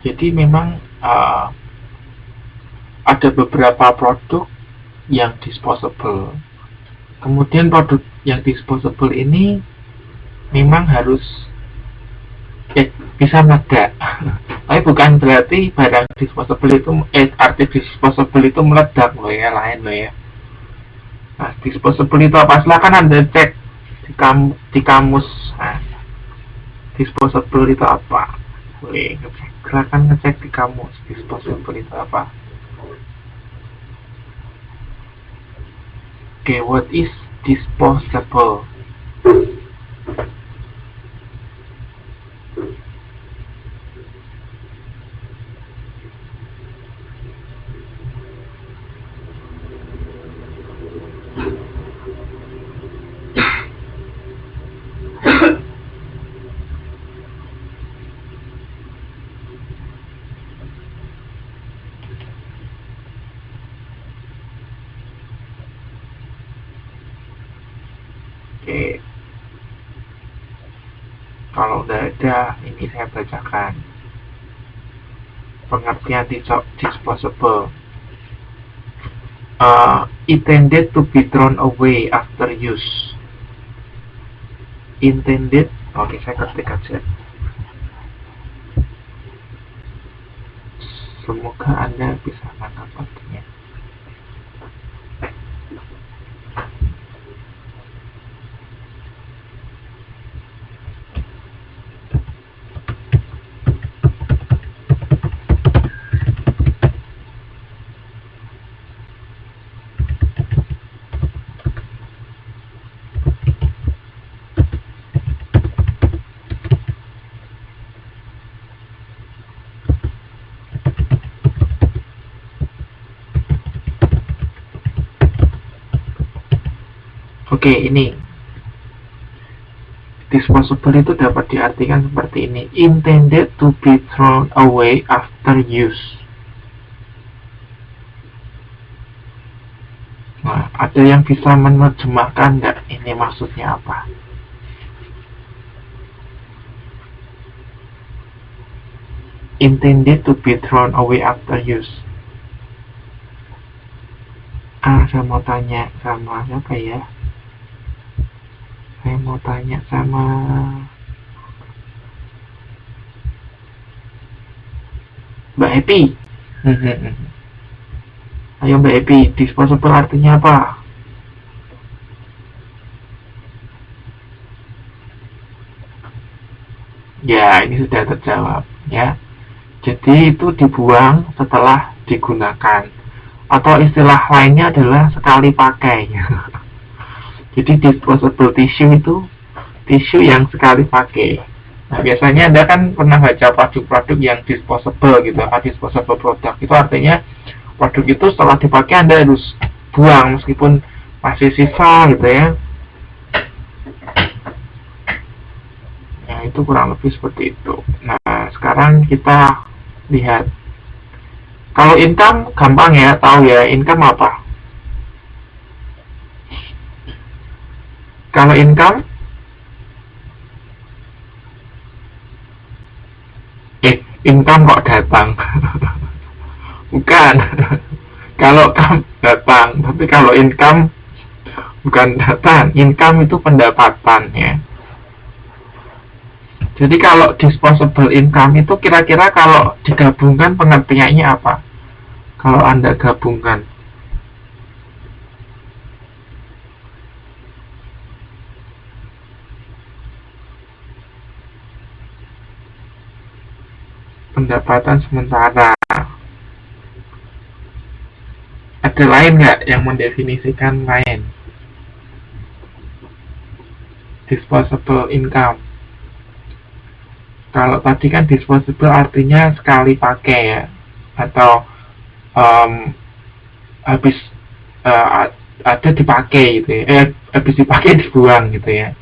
Jadi memang ada beberapa produk yang disposable. Kemudian produk yang disposable ini memang harus bisa meledak. Tapi bukan berarti barang disposable itu arti disposable itu meledak loh ya, lain loh ya. Nah, disposable itu apa? Silakan Anda cek di kamus. Nah, disposable itu apa? Boleh silakan ngecek di kamus disposable itu apa. Oke, what is disposable? Oke, kalau udah ada, ini saya bacakan pengertian disposable. Intended to be thrown away after use. Intended, oke, saya ketik aja. Semoga Anda bisa menangkap artinya. Oke, ini disposable itu dapat diartikan seperti ini: intended to be thrown away after use. Nah, ada yang bisa menerjemahkan nggak ini maksudnya apa? Intended to be thrown away after use. Saya mau tanya sama siapa ya? Saya mau tanya sama Mbak Epi. Ayo Mbak Epi, disposable artinya apa? Ya, ini sudah terjawab ya. Jadi itu dibuang setelah digunakan. Atau istilah lainnya adalah sekali pakai. Jadi disposable tissue itu tisu yang sekali pakai. Nah, biasanya Anda kan pernah baca produk-produk yang disposable gitu, disposable product. Itu artinya produk itu setelah dipakai Anda harus buang meskipun masih sisa gitu ya. Nah, itu kurang lebih seperti itu. Nah, sekarang kita lihat. Kalau income gampang ya, tahu ya, income apa? Kalau income income kok datang. Bukan. Kalau datang, tapi kalau income bukan datang. Income itu pendapatan ya. Jadi kalau disposable income itu kira-kira kalau digabungkan pengertiannya apa? Kalau Anda gabungkan. Pendapatan sementara. Ada lain nggak yang mendefinisikan lain? Disposable income. Kalau tadi kan disposable artinya sekali pakai ya, atau habis ada dipakai gitu ya, habis dipakai dibuang gitu ya.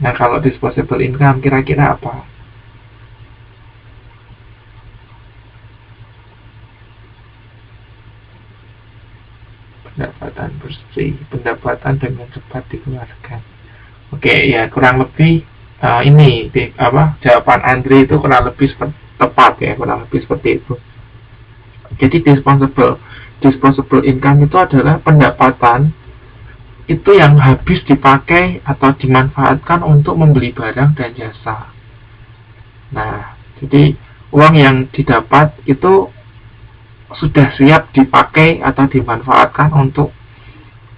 Nah, kalau disposable income kira-kira apa? Pendapatan bersih, pendapatan dengan cepat dikeluarkan. Oke ya, kurang lebih ini jawaban Andre itu kurang lebih tepat ya, kurang lebih seperti itu. Jadi disposable income itu adalah pendapatan itu yang habis dipakai atau dimanfaatkan untuk membeli barang dan jasa. Nah, jadi uang yang didapat itu sudah siap dipakai atau dimanfaatkan untuk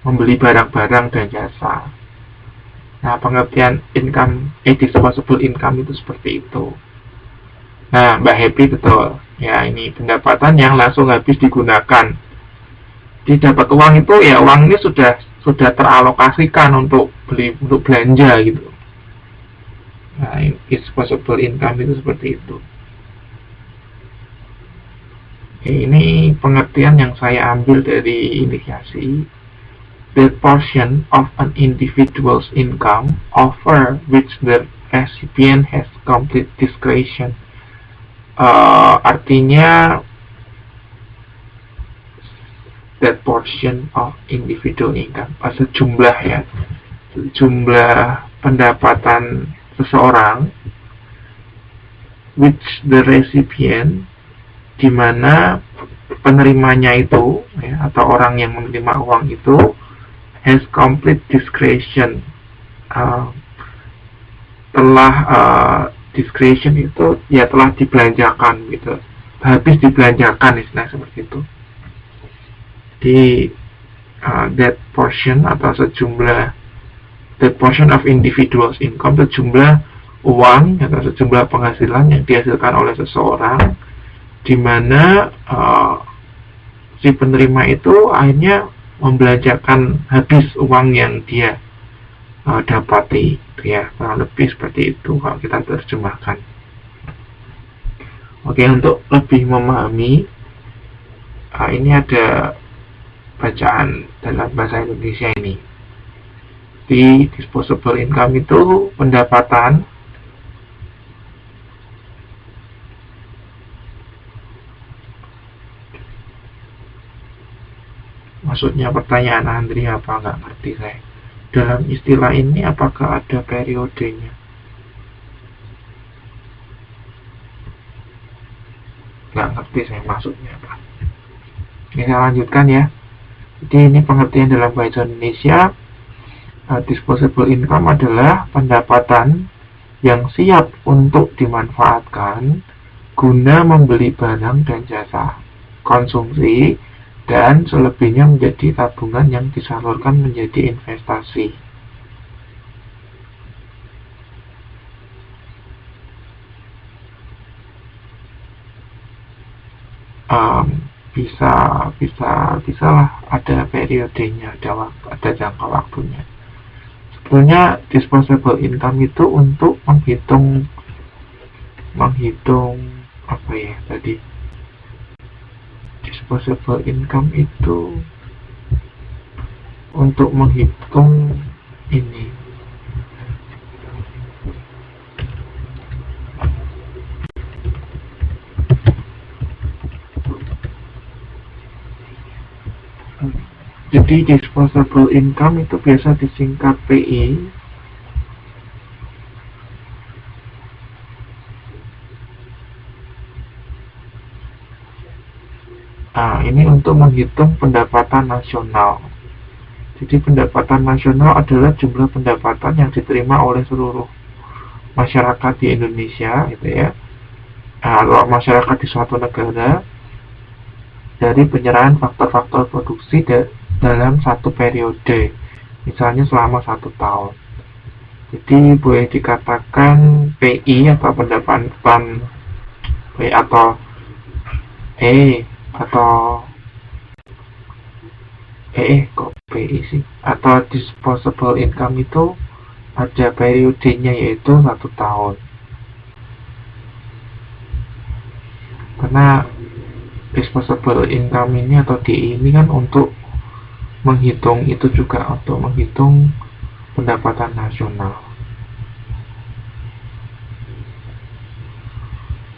membeli barang-barang dan jasa. Nah, pengertian disposable income itu seperti itu. Nah, Mbak Happy betul. Ya, ini pendapatan yang langsung habis digunakan. Didapat uang itu ya, uang ini sudah teralokasikan untuk belanja gitu. Nah, disposable income itu seperti itu. Oke, ini pengertian yang saya ambil dari indikasi. The portion of an individual's income over which the recipient has complete discretion. Artinya that portion of individual income, sejumlah ya, jumlah pendapatan seseorang which the recipient, di mana penerimanya itu ya, atau orang yang menerima uang itu has complete discretion, discretion itu ya telah dibelanjakan gitu, habis dibelanjakan, istilah seperti itu. Di that portion atau that portion of individuals income, sejumlah uang atau sejumlah penghasilan yang dihasilkan oleh seseorang, di mana si penerima itu akhirnya membelanjakan habis uang yang dia dapati, ya, kurang lebih seperti itu kalau kita terjemahkan. Oke, untuk lebih memahami, ini ada bacaan dalam bahasa Indonesia ini. Di disposable income itu pendapatan maksudnya pertanyaan Andri apa, nggak ngerti saya. Dalam istilah ini apakah ada periodenya? Nggak ngerti saya maksudnya apa. Ini saya lanjutkan ya. Jadi ini pengertian dalam bahasa Indonesia. Disposable income adalah pendapatan yang siap untuk dimanfaatkan guna membeli barang dan jasa konsumsi, dan selebihnya menjadi tabungan yang disalurkan menjadi investasi. Bisa lah ada periodenya, ada jangka waktunya. Sebetulnya disposable income itu untuk menghitung apa ya tadi, disposable income itu untuk menghitung ini, jadi disposable income itu biasa disingkat PI. Ini untuk menghitung pendapatan nasional. Jadi pendapatan nasional adalah jumlah pendapatan yang diterima oleh seluruh masyarakat di Indonesia, gitu ya. Kalau masyarakat di suatu negara dari penyerahan faktor-faktor produksi dalam satu periode, misalnya selama 1 tahun. Jadi boleh dikatakan PI atau pendapatan atau PI sih, atau disposable income itu ada periodenya, yaitu 1 tahun. Karena disposable income ini atau DI ini kan untuk menghitung itu juga, untuk menghitung pendapatan nasional.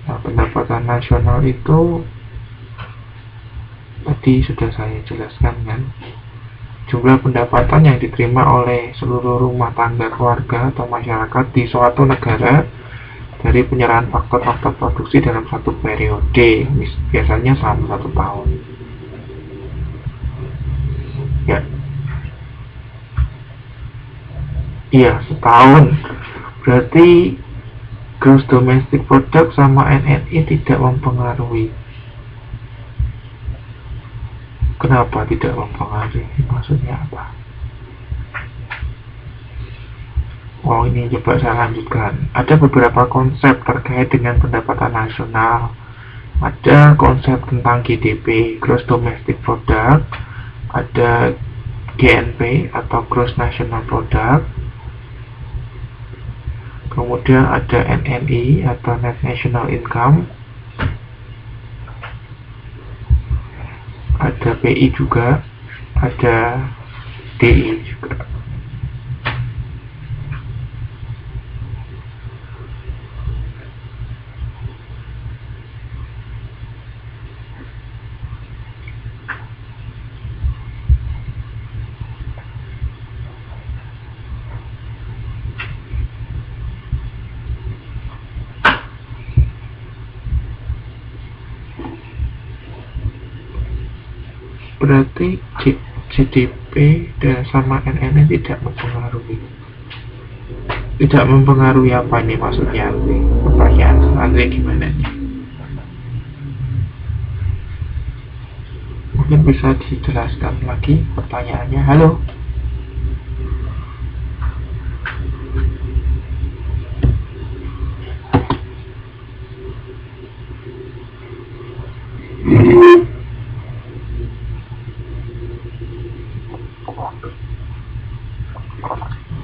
Nah, pendapatan nasional itu tadi sudah saya jelaskan kan, jumlah pendapatan yang diterima oleh seluruh rumah tangga, keluarga atau masyarakat di suatu negara dari penyerahan faktor-faktor produksi dalam satu periode, biasanya selama 1 tahun. Ya, iya, setahun. Berarti gross domestic product sama NNI tidak mempengaruhi. Kenapa tidak mempengaruhi? Maksudnya apa? Oh, ini coba saya lanjutkan. Ada beberapa konsep terkait dengan pendapatan nasional. Ada konsep tentang GDP, Gross Domestic Product. Ada GNP atau Gross National Product. Kemudian ada NNI atau Net National Income. Ada PI juga. Ada DI juga. Berarti GDP dan sama NNI tidak mempengaruhi. Tidak mempengaruhi apa ini maksudnya? Pertanyaan Andre gimana nih? Mungkin bisa dijelaskan lagi pertanyaannya. Halo.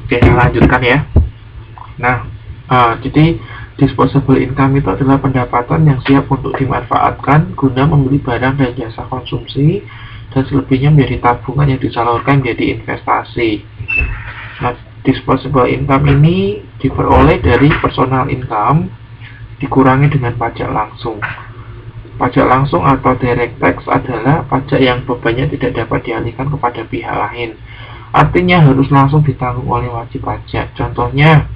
Oke, saya lanjutkan ya. Nah, jadi disposable income itu adalah pendapatan yang siap untuk dimanfaatkan guna membeli barang dan jasa konsumsi, dan selebihnya menjadi tabungan yang disalurkan menjadi investasi. Nah, disposable income ini diperoleh dari personal income dikurangi dengan pajak langsung. Pajak langsung atau direct tax adalah pajak yang bebannya tidak dapat dialihkan kepada pihak lain. Artinya harus langsung ditanggung oleh wajib pajak. Contohnya,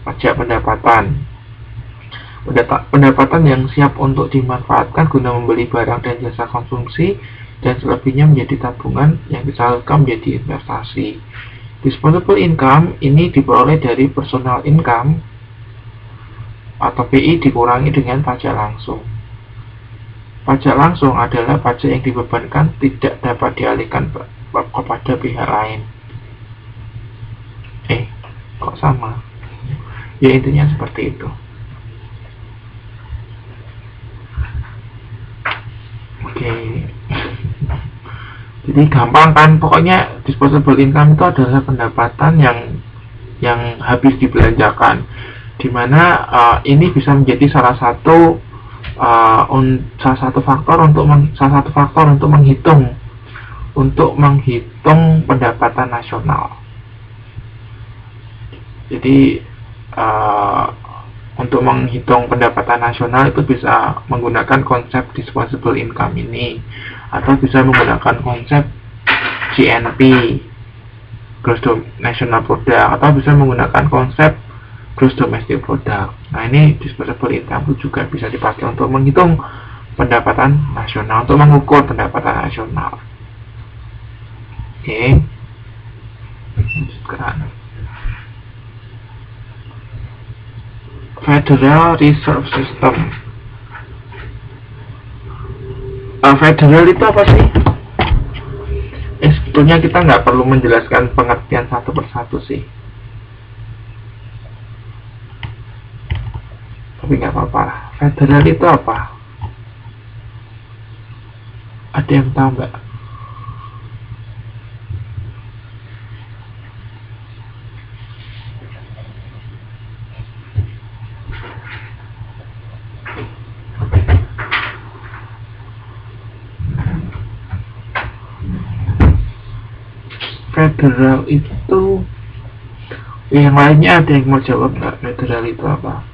pajak pendapatan. Pendapatan yang siap untuk dimanfaatkan guna membeli barang dan jasa konsumsi, dan selebihnya menjadi tabungan yang disalurkan menjadi investasi. Disposable income ini diperoleh dari personal income atau PI dikurangi dengan pajak langsung. Pajak langsung adalah pajak yang dibebankan tidak dapat dialihkan kepada pihak lain. Kok sama? Ya, intinya seperti itu. Oke. Jadi gampang kan, pokoknya disposable income itu adalah pendapatan yang habis dibelanjakan, dimana ini bisa menjadi salah satu faktor untuk menghitung pendapatan nasional. Jadi untuk menghitung pendapatan nasional itu bisa menggunakan konsep disposable income ini, atau bisa menggunakan konsep GNP, Gross National Product, atau bisa menggunakan konsep Gross Domestic Product. Nah, ini disposable income itu juga bisa dipakai untuk menghitung pendapatan nasional, untuk mengukur pendapatan nasional. Oke. Sekarang Federal Reserve System. Federal itu apa sih? Sebetulnya kita nggak perlu menjelaskan pengertian satu persatu sih, tapi nggak apa-apa. Federal itu apa? Ada yang tahu nggak? Federal itu, yang lainnya ada yang mau jawab nggak? Federal itu apa?